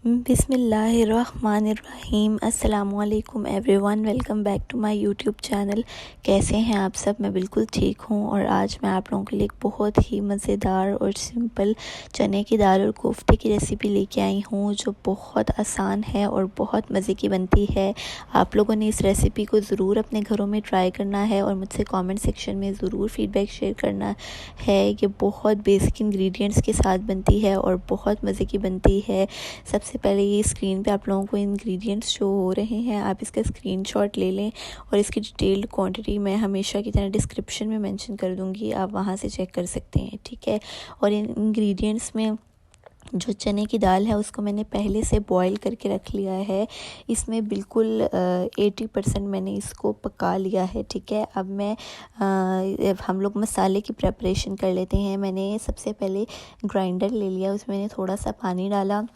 बिस्मिल्लाहिर्रहमानिर्रहीम। अस्सलामुअलैकुम everyone, welcome back to my YouTube channel. कैसे हैं आप सब? मैं बिल्कुल ठीक हूँ और आज मैं आप लोगों के लिए एक बहुत ही मज़ेदार और सिंपल चने की दाल और कोफ्ते की रेसिपी लेके आई हूँ, जो बहुत आसान है और बहुत मज़े की बनती है। आप लोगों ने इस रेसिपी को ज़रूर अपने घरों में ट्राई करना है और मुझसे कमेंट सेक्शन में ज़रूर फ़ीडबैक शेयर करना है। ये बहुत बेसिक इंग्रेडिएंट्स के साथ बनती है और बहुत मज़े की बनती है। सबसे पहले ये स्क्रीन पे आप लोगों को इंग्रेडिएंट्स शो हो रहे हैं, आप इसका स्क्रीनशॉट ले लें और इसकी डिटेल्ड क्वांटिटी मैं हमेशा की तरह डिस्क्रिप्शन में मेंशन कर दूंगी, आप वहां से चेक कर सकते हैं, ठीक है। और इन इंग्रेडिएंट्स में जो चने की दाल है उसको मैंने पहले से बॉईल करके रख लिया है। इसमें बिल्कुल 80% मैंने इसको पका लिया है, ठीक है। अब हम लोग मसाले की प्रेपरेशन कर लेते हैं। मैंने सबसे पहले ग्राइंडर ले लिया, उसमें मैंने थोड़ा सा पानी डाला,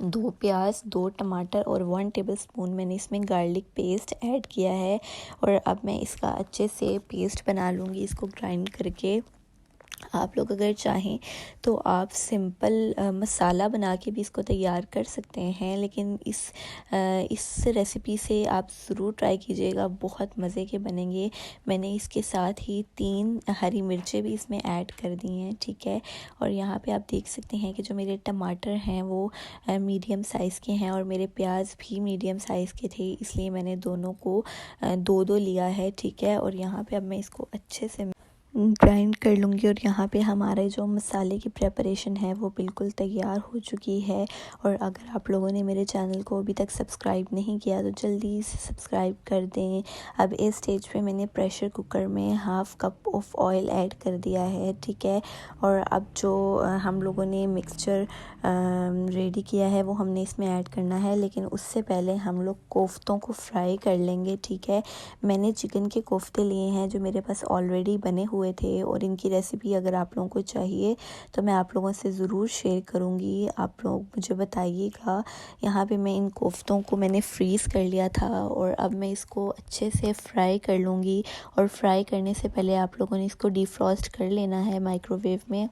2 प्याज, 2 टमाटर और 1 टेबलस्पून मैंने इसमें गार्लिक पेस्ट ऐड किया है। और अब मैं इसका अच्छे से पेस्ट बना लूँगी, इसको ग्राइंड करके। आप लोग अगर चाहें तो आप सिंपल मसाला बना के भी इसको तैयार कर सकते हैं, लेकिन इस रेसिपी से आप ज़रूर ट्राई कीजिएगा, बहुत मज़े के बनेंगे। मैंने इसके साथ ही 3 हरी मिर्चें भी इसमें ऐड कर दी हैं, ठीक है। और यहाँ पे आप देख सकते हैं कि जो मेरे टमाटर हैं वो मीडियम साइज़ के हैं और मेरे प्याज भी मीडियम साइज़ के थे, इसलिए मैंने दोनों को 2-2 लिया है, ठीक है। और यहाँ पे अब मैं इसको अच्छे से ग्राइंड कर लूँगी और यहाँ पे हमारे जो मसाले की प्रेपरेशन है वो बिल्कुल तैयार हो चुकी है। और अगर आप लोगों ने मेरे चैनल को अभी तक सब्सक्राइब नहीं किया तो जल्दी से सब्सक्राइब कर दें। अब इस स्टेज पे मैंने प्रेशर कुकर में 1/2 कप ऑफ ऑयल ऐड कर दिया है, ठीक है। और अब जो हम लोगों ने मिक्सचर रेडी किया है वो हमने इसमें ऐड करना है, लेकिन उससे पहले हम लोग कोफ्तों को फ्राई कर लेंगे, ठीक है। मैंने चिकन के कोफ्ते लिए हैं जो मेरे पास ऑलरेडी बने हुए थे, और इनकी रेसिपी अगर आप लोगों को चाहिए तो मैं आप लोगों से ज़रूर शेयर करूँगी, आप लोग मुझे बताइएगा। यहाँ पे मैं इन कोफ्तों को मैंने फ्रीज़ कर लिया था और अब मैं इसको अच्छे से फ्राई कर लूँगी। और फ्राई करने से पहले आप लोगों ने इसको डीफ्रॉस्ट कर लेना है माइक्रोवेव में।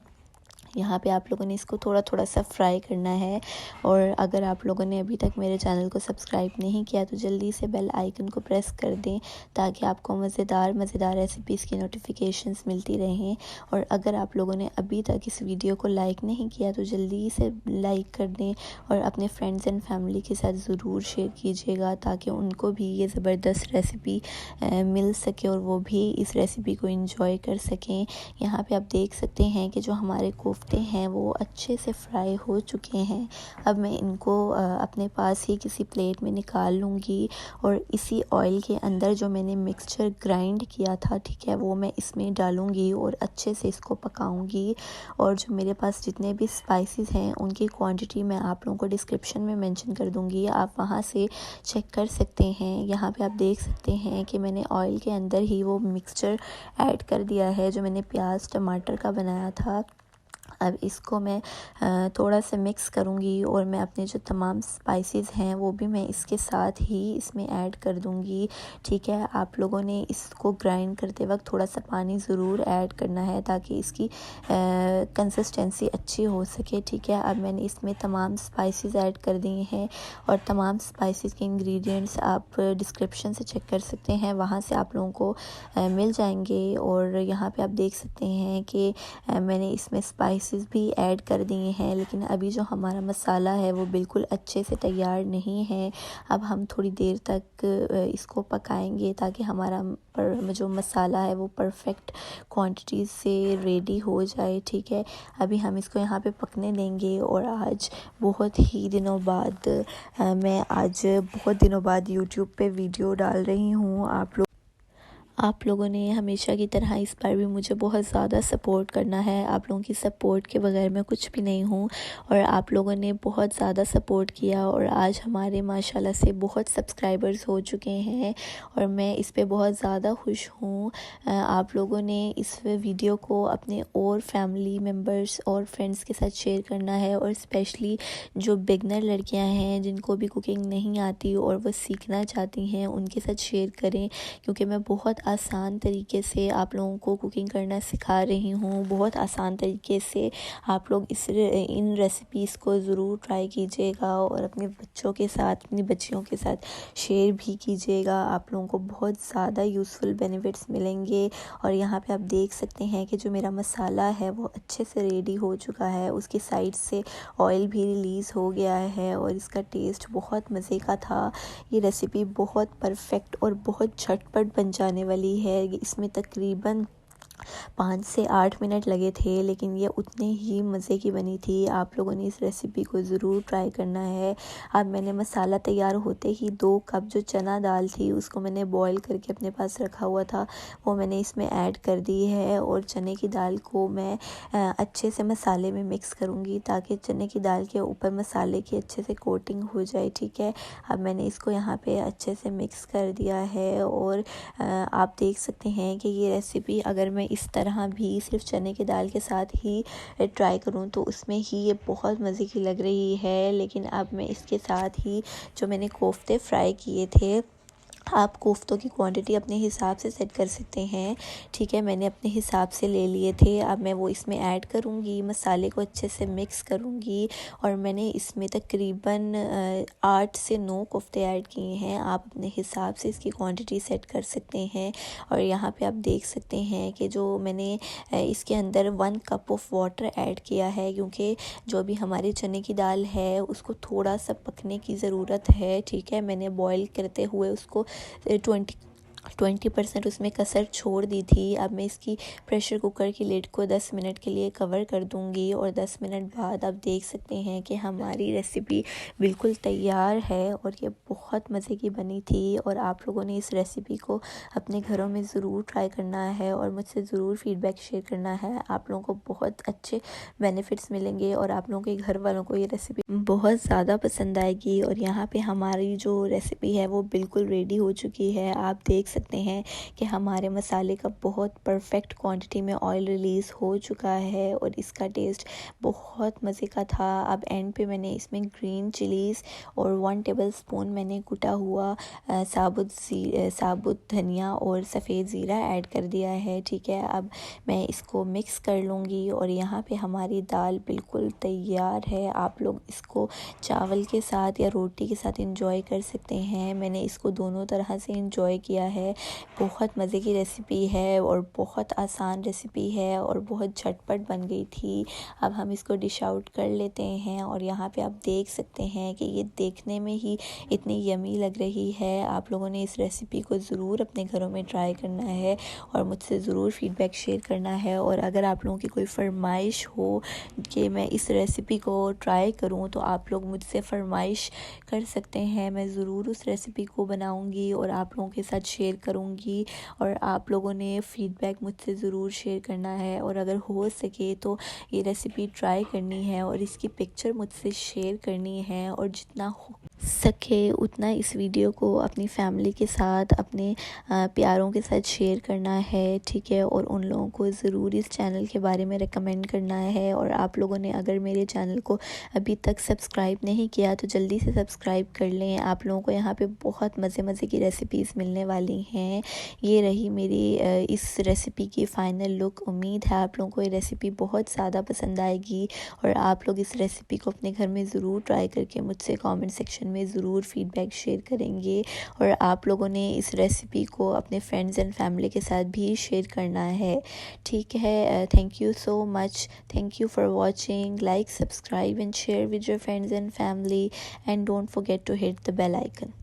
यहाँ पे आप लोगों ने इसको थोड़ा थोड़ा सा फ्राई करना है। और अगर आप लोगों ने अभी तक मेरे चैनल को सब्सक्राइब नहीं किया तो जल्दी से बेल आइकन को प्रेस कर दें, ताकि आपको मज़ेदार रेसिपीज़ की नोटिफिकेशंस मिलती रहें। और अगर आप लोगों ने अभी तक इस वीडियो को लाइक नहीं किया तो जल्दी से लाइक कर दें और अपने फ्रेंड्स एंड फैमिली के साथ ज़रूर शेयर कीजिएगा, ताकि उनको भी ये ज़बरदस्त रेसिपी मिल सके और वो भी इस रेसिपी को इंजॉय कर सकें। यहाँ पे आप देख सकते हैं कि जो हमारे कोफ्ते हैं वो अच्छे से फ्राई हो चुके हैं। अब मैं इनको अपने पास ही किसी प्लेट में निकाल लूँगी और इसी ऑयल के अंदर जो मैंने मिक्सचर ग्राइंड किया था, ठीक है, वो मैं इसमें डालूँगी और अच्छे से इसको पकाऊँगी। और जो मेरे पास जितने भी स्पाइसेस हैं उनकी क्वांटिटी मैं आप लोगों को डिस्क्रिप्शन में मेंशन कर दूँगी, आप वहाँ से चेक कर सकते हैं। यहाँ पे आप देख सकते हैं कि मैंने ऑयल के अंदर ही वो मिक्सचर ऐड कर दिया है जो मैंने प्याज टमाटर का बनाया था। अब इसको मैं थोड़ा सा मिक्स करूँगी और मैं अपने जो तमाम स्पाइसेस हैं वो भी मैं इसके साथ ही इसमें ऐड कर दूँगी, ठीक है। आप लोगों ने इसको ग्राइंड करते वक्त थोड़ा सा पानी ज़रूर ऐड करना है ताकि इसकी कंसिस्टेंसी अच्छी हो सके, ठीक है। अब मैंने इसमें तमाम स्पाइसेस ऐड कर दिए हैं और तमाम स्पाइसेस के इंग्रेडिएंट्स आप डिस्क्रिप्शन से चेक कर सकते हैं, वहाँ से आप लोगों को मिल जाएंगे। और यहाँ पे आप देख सकते हैं कि मैंने इसमें स्पाइसेस भी ऐड कर दिए हैं, लेकिन अभी जो हमारा मसाला है वो बिल्कुल अच्छे से तैयार नहीं है। अब हम थोड़ी देर तक इसको पकाएंगे ताकि हमारा जो मसाला है वो परफेक्ट क्वांटिटी से रेडी हो जाए, ठीक है। अभी हम इसको यहाँ पे पकने देंगे। और आज बहुत दिनों बाद यूट्यूब पे वीडियो डाल रही हूँ। आप लोगों ने हमेशा की तरह इस बार भी मुझे बहुत ज़्यादा सपोर्ट करना है। आप लोगों की सपोर्ट के बगैर मैं कुछ भी नहीं हूँ, और आप लोगों ने बहुत ज़्यादा सपोर्ट किया और आज हमारे माशाल्लाह से बहुत सब्सक्राइबर्स हो चुके हैं और मैं इस पे बहुत ज़्यादा खुश हूँ। आप लोगों ने इस वीडियो को अपने और फैमिली मेम्बर्स और फ्रेंड्स के साथ शेयर करना है, और स्पेशली जो बिगनर लड़कियाँ हैं जिनको भी कुकिंग नहीं आती और वो सीखना चाहती हैं उनके साथ शेयर करें, क्योंकि मैं बहुत आसान तरीके से आप लोगों को कुकिंग करना सिखा रही हूँ। बहुत आसान तरीके से आप लोग इन रेसिपीज़ को ज़रूर ट्राई कीजिएगा और अपने बच्चों के साथ, अपनी बच्चियों के साथ शेयर भी कीजिएगा। आप लोगों को बहुत ज़्यादा यूज़फुल बेनिफिट्स मिलेंगे। और यहाँ पे आप देख सकते हैं कि जो मेरा मसाला है वो अच्छे से रेडी हो चुका है, उसकी साइड से ऑयल भी रिलीज़ हो गया है और इसका टेस्ट बहुत मज़े का था। ये रेसिपी बहुत परफेक्ट और बहुत झटपट बन जाने वाली है। इसमें तकरीबन 5 से 8 मिनट लगे थे, लेकिन ये उतने ही मज़े की बनी थी। आप लोगों ने इस रेसिपी को ज़रूर ट्राई करना है। अब मैंने मसाला तैयार होते ही 2 कप जो चना दाल थी उसको मैंने बॉईल करके अपने पास रखा हुआ था, वो मैंने इसमें ऐड कर दी है। और चने की दाल को मैं अच्छे से मसाले में मिक्स करूँगी ताकि चने की दाल के ऊपर मसाले की अच्छे से कोटिंग हो जाए। ठीक है, अब मैंने इसको यहाँ पे अच्छे से मिक्स कर दिया है। और आप देख सकते हैं कि ये रेसिपी अगर मैं इस तरह भी सिर्फ चने की दाल के साथ ही ट्राई करूं तो उसमें ही ये बहुत मज़े की लग रही है। लेकिन अब मैं इसके साथ ही जो मैंने कोफ्ते फ्राई किए थे, आप कोफ्तों की क्वांटिटी अपने हिसाब से सेट कर सकते हैं। ठीक है, मैंने अपने हिसाब से ले लिए थे। अब मैं वो इसमें ऐड करूँगी, मसाले को अच्छे से मिक्स करूँगी और मैंने इसमें तकरीबन 8 से 9 कोफ्ते ऐड किए हैं। आप अपने हिसाब से इसकी क्वांटिटी सेट कर सकते हैं। और यहाँ पे आप देख सकते हैं कि जो मैंने इसके अंदर 1 कप ऑफ वाटर ऐड किया है, क्योंकि जो भी हमारे चने की दाल है उसको थोड़ा सा पकने की ज़रूरत है। ठीक है, मैंने बॉईल करते हुए उसको 20% उसमें कसर छोड़ दी थी। अब मैं इसकी प्रेशर कुकर की लिड को 10 मिनट के लिए कवर कर दूंगी और 10 मिनट बाद आप देख सकते हैं कि हमारी रेसिपी बिल्कुल तैयार है और ये बहुत मज़े की बनी थी। और आप लोगों ने इस रेसिपी को अपने घरों में ज़रूर ट्राई करना है और मुझसे ज़रूर फीडबैक शेयर करना है। आप लोगों को बहुत अच्छे बेनिफिट्स मिलेंगे और आप लोगों के घर वालों को ये रेसिपी बहुत ज़्यादा पसंद आएगी। और यहाँ पे हमारी जो रेसिपी है वो बिल्कुल रेडी हो चुकी है। आप देख सकते हैं कि हमारे मसाले का बहुत परफेक्ट क्वांटिटी में ऑयल रिलीज़ हो चुका है और इसका टेस्ट बहुत मज़े का था। अब एंड पे मैंने इसमें ग्रीन चिलीज़ और 1 टेबलस्पून मैंने कुटा हुआ साबुत धनिया और सफ़ेद ज़ीरा ऐड कर दिया है। ठीक है, अब मैं इसको मिक्स कर लूँगी और यहाँ पे हमारी दाल बिल्कुल तैयार है। आप लोग इसको चावल के साथ या रोटी के साथ इंजॉय कर सकते हैं। मैंने इसको दोनों तरह से इंजॉय किया है। बहुत मज़े की रेसिपी है और बहुत आसान रेसिपी है और बहुत झटपट बन गई थी। अब हम इसको डिश आउट कर लेते हैं और यहाँ पे आप देख सकते हैं कि ये देखने में ही इतनी यमी लग रही है। आप लोगों ने इस रेसिपी को ज़रूर अपने घरों में ट्राई करना है और मुझसे ज़रूर फीडबैक शेयर करना है। और अगर आप लोगों की कोई फरमाइश हो कि मैं इस रेसिपी को ट्राई करूं तो आप लोग मुझसे फरमाइश कर सकते हैं। मैं ज़रूर उस रेसिपी को बनाऊंगी और आप लोगों के साथ शेयर करूंगी और आप लोगों ने फीडबैक मुझसे ज़रूर शेयर करना है। और अगर हो सके तो ये रेसिपी ट्राई करनी है और इसकी पिक्चर मुझसे शेयर करनी है और जितना हो सके उतना इस वीडियो को अपनी फैमिली के साथ, अपने प्यारों के साथ शेयर करना है। ठीक है, और उन लोगों को ज़रूर इस चैनल के बारे में रेकमेंड करना है। और आप लोगों ने अगर मेरे चैनल को अभी तक सब्सक्राइब नहीं किया तो जल्दी से सब्सक्राइब कर लें। आप लोगों को यहाँ पे बहुत मज़े की रेसिपीज़ मिलने वाली हैं। ये रही मेरी इस रेसिपी की फ़ाइनल लुक। उम्मीद है आप लोगों को ये रेसिपी बहुत ज़्यादा पसंद आएगी और आप लोग इस रेसिपी को अपने घर में ज़रूर ट्राई करके मुझसे कमेंट सेक्शन में ज़रूर फीडबैक शेयर करेंगे। और आप लोगों ने इस रेसिपी को अपने फ्रेंड्स एंड फैमिली के साथ भी शेयर करना है। ठीक है, thank you so much, thank you for watching. Like, subscribe and share with your friends and family and don't forget to hit the bell icon.